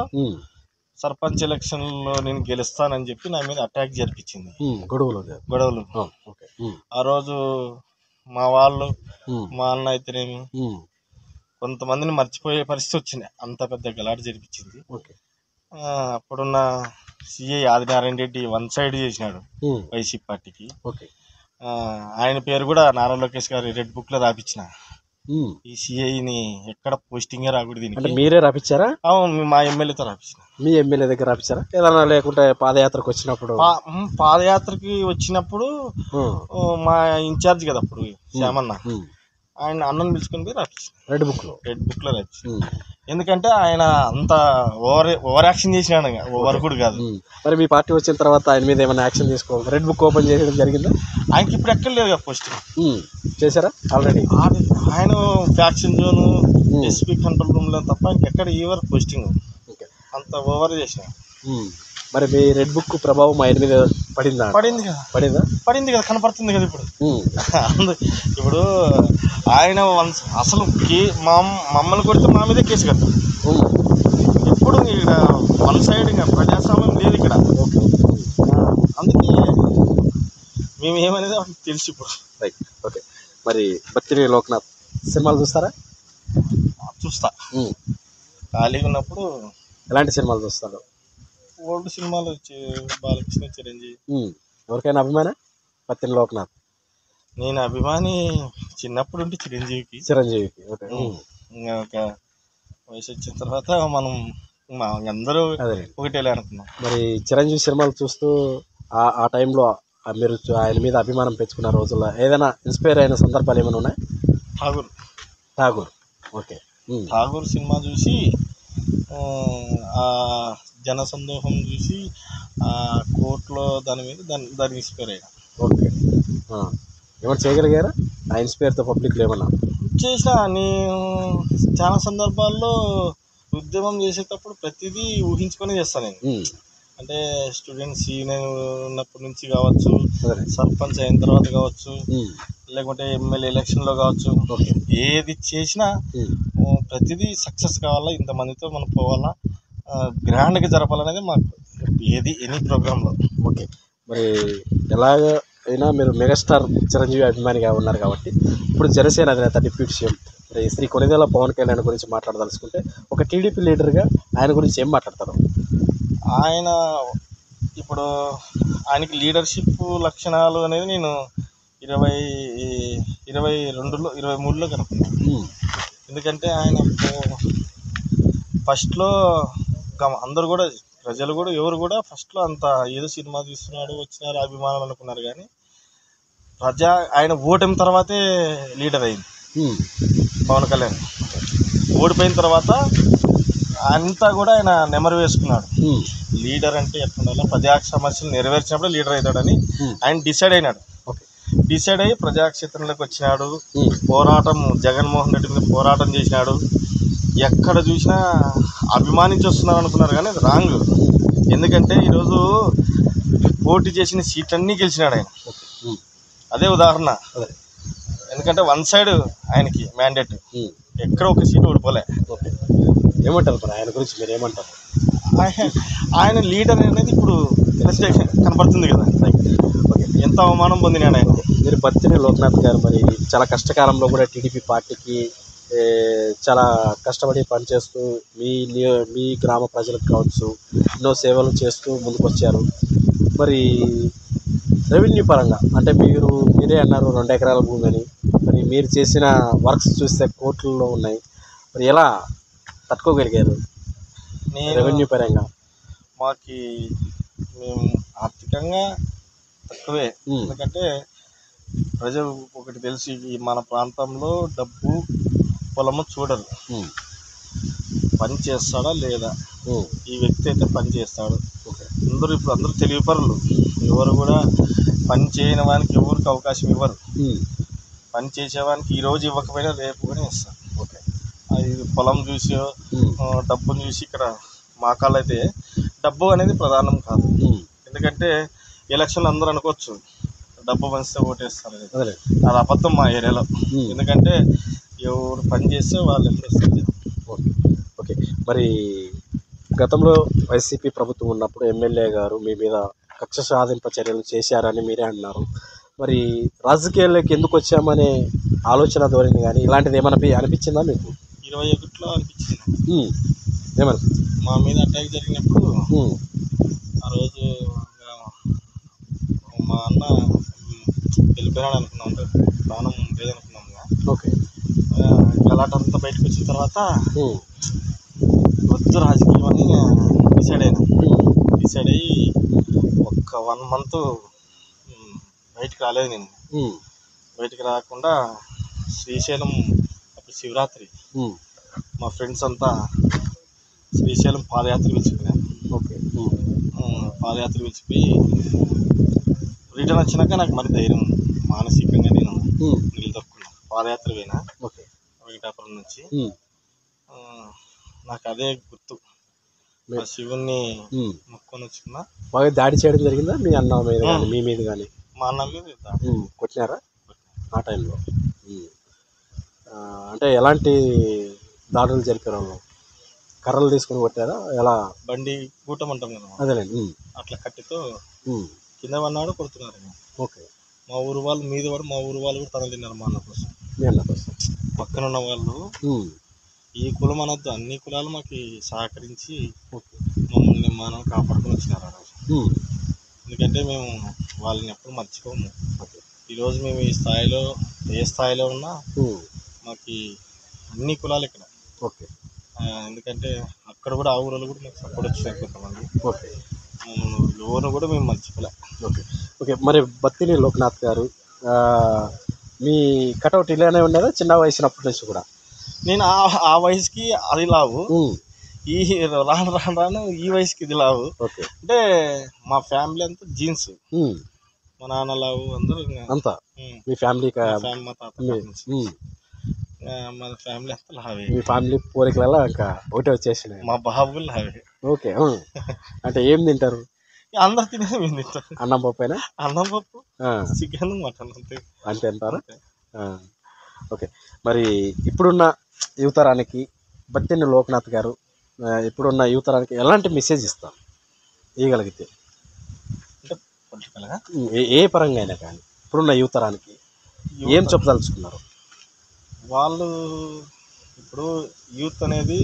సర్పంచ్ ఎలక్షన్లో నేను గెలుస్తానని చెప్పి నా మీద అటాక్ జరిపించింది, గొడవలు. ఆ రోజు మా వాళ్ళు, మా అన్న అయితేనేమి కొంతమందిని మర్చిపోయే పరిస్థితి వచ్చింది, అంత పెద్ద గలాట జరిపించింది. అప్పుడున్న సిఐ ఆదినారాయణ రెడ్డి 1 side చేసినాడు వైసీపీ పార్టీకి. ఆయన పేరు కూడా నారా లోకేష్ గారి రెడ్ బుక్లో రాపించిన. ఈ సిఐని ఎక్కడ పోస్టింగే రాకూడదు దీనికి. మీరే రాపించారా? అవును, మా ఎమ్మెల్యేతో రాపించిన. మీ ఎమ్మెల్యే దగ్గర రాపించారా? ఏదైనా లేకుంటే పాదయాత్రకు వచ్చినప్పుడు? పాదయాత్రకి వచ్చినప్పుడు మా ఇన్ఛార్జ్ కదా అప్పుడు శ్యామన్న, ఆయన అన్నను పిలుచుకొని పోయి రాపించిన. రెడ్ బుక్లో రాపించిన. ఎందుకంటే ఆయన అంత ఓవర్ యాక్షన్ చేసినాడు, ఓవర్ కూడా కాదు. మరి మీ పార్టీ వచ్చిన తర్వాత ఆయన మీద ఏమైనా యాక్షన్ తీసుకోవాలి? రెడ్ బుక్ ఓపెన్ చేయడం జరిగిందా? ఆయనకి ఇప్పుడు ఎక్కడ లేదు కదా పోస్టింగ్. చేశారా ఆల్రెడీ? ఆయన ఫ్యాక్షన్ జోను, ఎస్పీ కంట్రోల్ రూమ్లో తప్ప ఆయనకి ఎక్కడ ఎవరు పోస్టింగ్ అంత ఓవర్ చేసిన. మరి మీ రెడ్ బుక్ ప్రభావం ఆయన మీద పడింది కదా, కనపడుతుంది కదా ఇప్పుడు. ఇప్పుడు ఆయన అసలు మమ్మల్ని కొడితే మా మీదే కేసు కడతాం. ఇప్పుడు ఇక్కడ 1 side ప్రజాస్వామ్యం లేదు ఇక్కడ. అందుకే మేము ఏమనేది వాళ్ళకి తెలిసి ఇప్పుడు. రైట్. ఓకే. మరి బత్తిని లోక్నాథ్ సినిమాలు చూస్తారా? చూస్తా ఖాళీగా ఉన్నప్పుడు. ఎలాంటి సినిమాలు చూస్తారు? ఓల్డ్ సినిమాలు బాలకృష్ణ, చిరంజీవి. ఎవరికైనా అభిమాన బత్తిని లోక్నాథ్? నేను అభిమాని చిన్నప్పుడు ఉంటే చిరంజీవికి. ఓకే. ఇంకా ఒక వయసు వచ్చిన తర్వాత మనం అందరూ ఒకటేలే అనుకున్నాం. మరి చిరంజీవి సినిమాలు చూస్తూ ఆ టైంలో మీరు ఆయన మీద అభిమానం పెంచుకున్న రోజుల్లో ఏదైనా ఇన్స్పైర్ అయిన సందర్భాలు ఏమైనా ఉన్నాయి? ఠాగూర్. ఓకే. ఠాగూర్ సినిమా చూసి ఆ జనసందోహం చూసి ఆ కోర్టులో దానికి ఇన్స్పైర్ అయ్యా. ఓకే. ఏమన్నా చేయగలిగారా ఆ ఇన్స్పైర్తో పబ్లిక్లో? ఏమన్నా చేసిన నేను చాలా సందర్భాల్లో ఉద్యమం చేసేటప్పుడు ప్రతిదీ ఊహించుకొని చేస్తాను నేను. అంటే స్టూడెంట్స్ యూనియన్ ఉన్నప్పటి నుంచి కావచ్చు, సర్పంచ్ అయిన తర్వాత కావచ్చు, లేకుంటే ఎమ్మెల్యే ఎలక్షన్లో కావచ్చు, ఏది చేసినా ప్రతిదీ సక్సెస్ కావాలా, ఇంతమందితో మనం పోవాలా, గ్రాండ్గా జరపాలనేది మాకు ఎనీ ప్రోగ్రాంలో. ఓకే. మరి ఎలాగ అయినా మీరు మెగాస్టార్ చిరంజీవి అభిమానిగా ఉన్నారు కాబట్టి ఇప్పుడు జనసేన అధినేత డిప్యూటీ సీఎం మరి శ్రీ కొణిదెల పవన్ కళ్యాణ్ గురించి మాట్లాడదలుచుకుంటే ఒక టీడీపీ లీడర్గా ఆయన గురించి ఏం మాట్లాడతారు? ఆయన ఇప్పుడు ఆయనకి లీడర్షిప్ లక్షణాలు అనేది నేను 2023లో కనుక్కున్నాను. ఎందుకంటే ఆయన ఫస్ట్లో అందరూ కూడా ప్రజలు కూడా ఎవరు కూడా ఫస్ట్లో అంత ఏదో సినిమా తీస్తున్నాడు వచ్చినారు అభిమానులు అనుకున్నారు. కానీ ఆయన ఓటమి తర్వాతే లీడర్ అయింది పవన్ కళ్యాణ్. ఓడిపోయిన తర్వాత అంతా కూడా ఆయన నెమరు వేసుకున్నాడు. లీడర్ అంటే ఎట్లా ప్రజా సమస్యలు నెరవేర్చినప్పుడు లీడర్ అవుతాడని ఆయన డిసైడ్ అయినాడు. డిసైడ్ అయ్యి ప్రజాక్షేత్రంలోకి వచ్చినాడు. పోరాటం జగన్మోహన్ రెడ్డి మీద పోరాటం చేసినాడు. ఎక్కడ చూసినా అభిమానించి వస్తున్నారు అనుకున్నారు, కానీ అది రాంగ్. ఎందుకంటే ఈరోజు పోటీ చేసిన సీట్లన్నీ గెలిచినాడు ఆయన. అదే ఉదాహరణ. ఎందుకంటే వన్ సైడ్ ఆయనకి మ్యాండేట్, ఎక్కడ ఒక సీటు ఓడిపోలే. ఏమంటారు మరి ఆయన గురించి మీరు ఏమంటారు? ఆయన లీడర్ అనేది ఇప్పుడు కనపడుతుంది కదా. ఓకే. ఎంత అవమానం పొందినాడు ఆయన. మీరు బత్తిని లోక్నాథ్ గారు మరి చాలా కష్టకాలంలో కూడా టీడీపీ పార్టీకి చాలా కష్టపడి పనిచేస్తూ మీ గ్రామ ప్రజలకు కావచ్చు ఎన్నో సేవలు చేస్తూ ముందుకు వచ్చారు. మరి రెవెన్యూ పరంగా అంటే మీరే అన్నారు 2 ఎకరాల భూమి అని, మరి మీరు చేసిన వర్క్స్ చూస్తే కోట్లలో ఉన్నాయి. మరి ఎలా తట్టుకోగలిగారు రెవెన్యూ పరంగా? మేము ఆర్థికంగా తక్కువే. ఎందుకంటే ప్రజలు ఒకటి తెలిసి మన ప్రాంతంలో డబ్బు పొలము చూడరు, పని చేస్తాడా లేదా, ఈ వ్యక్తి అయితే పని చేస్తాడు. అందరూ తెలివిపరులు. ఎవరు కూడా పని చేయని వానికి ఎవరికి అవకాశం ఇవ్వరు. పని చేసేవానికి ఈరోజు ఇవ్వకపోయినా రేపు కూడా ఇస్తారు. అది పొలం చూసి డబ్బును చూసి ఇక్కడ మా కాళ్ళు అయితే డబ్బు అనేది ప్రధానం కాదు. ఎందుకంటే ఎలక్షన్లు అందరూ అనుకోవచ్చు డబ్బు పంచితే ఓటేస్తారు, అది అబద్ధం మా ఏరియాలో. ఎందుకంటే ఎవరు పని చేస్తే వాళ్ళు ఎంత. ఓకే. మరి గతంలో వైసీపీ ప్రభుత్వం ఉన్నప్పుడు ఎమ్మెల్యే గారు మీ మీద కక్ష సాధింప చర్యలు చేశారని మీరే అన్నారు. మరి రాజకీయాల్లోకి ఎందుకు వచ్చామనే ఆలోచన ధోరణి కానీ ఇలాంటిది ఏమైనా అనిపించిందా మీకు? 21లో అనిపించింది. ఏమన్నా మా మీద అటాక్ జరిగినప్పుడు ఆ రోజు మా అన్న వెళ్ళిపోయాడు అనుకున్నాం, ప్రాణం లేదనుకున్నాం. ఓకే. గలాట అంతా బయటకు వచ్చిన తర్వాత వద్దు రాజకీయం అని డిసైడ్ అయ్యి ఒక 1 month బయటికి రాలేదు. నేను బయటికి రాకుండా శ్రీశైలం అప్పుడు శివరాత్రి మా ఫ్రెండ్స్ అంతా శ్రీశైలం పాదయాత్ర పిలిచిపోయినారు. ఓకే. పాదయాత్ర పిలిచిపోయి రిటర్న్ వచ్చినాక నాకు మరి ధైర్యం మానసికంగా నేను నిలదొక్కున్నాను. పాదయాత్ర పోయినా వెంకటాపురం నుంచి. నాకు అదే గుర్తు, శివుణ్ణి మొక్కుకొని వచ్చుకున్నా. బాగా దాడి చేయడం జరిగిందా మీ అన్న మీద కానీ మీ మీద కానీ? మా అన్న మీద కొట్టినారా ఆ టైంలో? అంటే ఎలాంటి దాడులు జరిపారు వాళ్ళు? కర్రలు తీసుకొని కొట్టారా? ఎలా? బండి కూటం అంటాం కదా, అదేలేండి. అట్లా కట్టితో కింద పడినాడు కొడుతున్నారు. ఓకే. మా ఊరు వాళ్ళు మీది వాడు మా ఊరు వాళ్ళు కూడా తనలు తిన్నారు మా అన్న కోసం. మీ అన్న కోసం పక్కన ఉన్న వాళ్ళు ఈ కులం అనొద్దు అన్ని కులాలు మాకు సహకరించి మమ్మల్ని మనం కాపాడుకొని వచ్చినారు ఆ రోజు. ఎందుకంటే మేము వాళ్ళని ఎప్పుడు మర్చిపోము. ఈరోజు మేము ఈ స్థాయిలో ఏ స్థాయిలో ఉన్నా మాకు అన్ని కులాలు ఇక్కడ. ఓకే. ఎందుకంటే అక్కడ కూడా ఆ ఊరిలో కూడా మాకు సపోర్ట్ వచ్చారు కొంతమంది. ఓకే. లోన్ కూడా మేము మర్చిపోలే. ఓకే. ఓకే. మరి బత్తిని లోక్నాథ్ గారు మీ కటౌట్ ఇలానే ఉండేదా చిన్న వయసునప్పటి నుంచి కూడా? నేను ఆ వయసుకి అది లావు, ఈ రాను రాను రాను ఈ వయసుకి ఇది లావు. ఓకే. అంటే మా ఫ్యామిలీ అంతా జీన్స్, మా నాన్న లావు అందరూ అంతా మీ ఫ్యామిలీ మా తాత మన ఫ్యామిలీ అంతా లావే. మీ ఫ్యామిలీ పోలికలలో ఇంకా ఒకటే వచ్చేసినాయి. మా బాబులు లావే. ఓకే. అంటే ఏం తింటారు? అందరు తినేది మేము తింటాం. అన్నం పప్పు అన్నం పప్పు చికెన్ మటన్ అంతే అంతే అంటారా? ఓకే. మరి ఇప్పుడున్న యువతరానికి బత్తిని లోక్నాథ్ గారు ఇప్పుడున్న యువతరానికి ఎలాంటి మెసేజ్ ఇస్తారు ఇవ్వగలిగితే? అంటే పొలిటికల్గా ఏ పరంగా అయినా కానీ ఇప్పుడున్న యువతరానికి ఏం చెప్పదలుచుకున్నారు? వాళ్ళు ఇప్పుడు యూత్ అనేది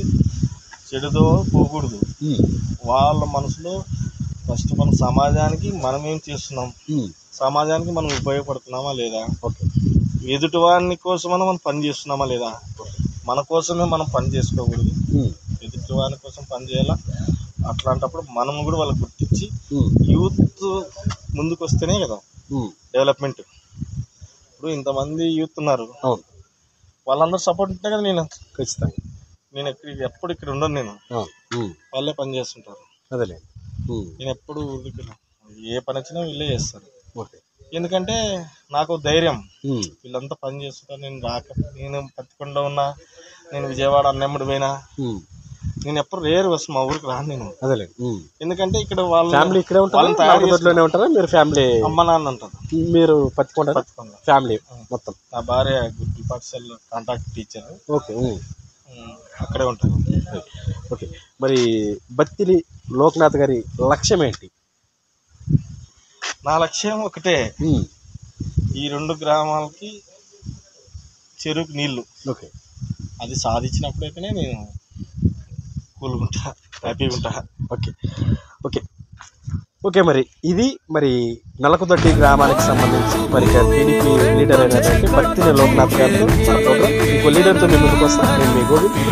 చెడుదో పోకూడదు. వాళ్ళ మనసులో ఫస్ట్ మన సమాజానికి మనం ఏం చేస్తున్నాం, సమాజానికి మనం ఉపయోగపడుతున్నామా లేదా, ఎదుటి వారిని కోసమైనా మనం పని చేస్తున్నామా లేదా, మన కోసమే మనం పని చేసుకోకూడదు, ఎదుటి వారి కోసం పని చేయాలా. అట్లాంటప్పుడు మనం కూడా వాళ్ళకి గుర్తించి యూత్ ముందుకు వస్తేనే కదా డెవలప్మెంట్. ఇప్పుడు ఇంతమంది యూత్ ఉన్నారు, వాళ్ళందరూ సపోర్ట్ ఉంటే కదా నేను ఖచ్చితంగా నేను ఎప్పుడు ఇక్కడ ఉండను, నేను వాళ్ళే పని చేస్తుంటారు. అదేలే. నేను ఎప్పుడు ఏ పని వచ్చినా వీళ్ళే చేస్తారు. ఎందుకంటే నాకు ధైర్యం, వీళ్ళంతా పని చేస్తుంటారు. నేను పత్తికొండ ఉన్నా, నేను విజయవాడ అన్నెమ్మడి పోయినా, నేను ఎప్పుడు రేరు వస్తాను మా ఊరికి రాను నేను. అదేలే. ఎందుకంటే ఇక్కడ వాళ్ళ ఫ్యామిలీ ఇక్కడే ఉంటారా? మీరు ఫ్యామిలీ అమ్మ నాన్న ఉంటారు. మీరు పత్తికొండ ఫ్యామిలీ మొత్తం? నా భార్య గుడ్డి పాఠశాలలో కాంట్రాక్ట్ టీచర్. ఓకే. అక్కడే ఉంటారు. ఓకే. మరి బత్తిని లోక్నాథ్ గారి లక్ష్యం ఏంటి? నా లక్ష్యం ఒకటే, ఈ 2 గ్రామాలకి చెరువుకి నీళ్లు. ఓకే. అది సాధించినప్పుడైతేనే నేను కూల్గా ఉంటా, హ్యాపీగా ఉంటా. ఓకే. ఓకే. ఓకే. మరి నలకుదొడ్డి గ్రామానికి సంబంధించి మరి టీడీపీ లీడర్ అయినటువంటి బత్తిని లోక్నాథ్ గారితో మన ప్రోగ్రామ్ ఇంకో లీడర్తో మేము ముందుకు వస్తాం. నేను మీ గోవింద్.